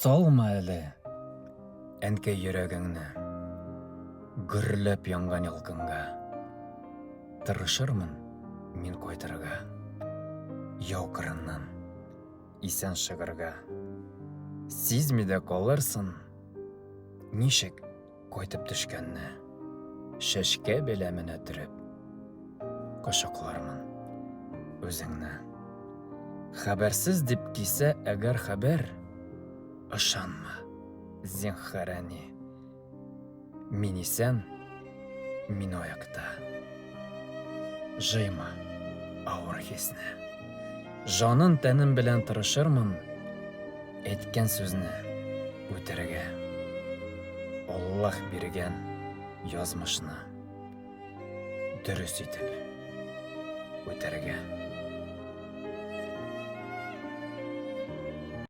Салма әле, әнкәй йөрәгеңне, гөрләп янган ялкынга. Тырышырмын мин кайтырга, яу кырыннан исән шыгырга. Сизми дә калырсың, нишек кайтып төшкәнне. Шәшкә беләменә төреп, кочаклармын үзеңне. Хәбәрсез дип кисә әгәр хәбәр, ышанма, зинһар әни. Мин исән, мин аякта. Жыйма авыр хисне. Жанын тәнем белән тырышырмын, әйткән сүзне үтәргә. Аллаһ биргән язмышны дөрес итеп үтәргә.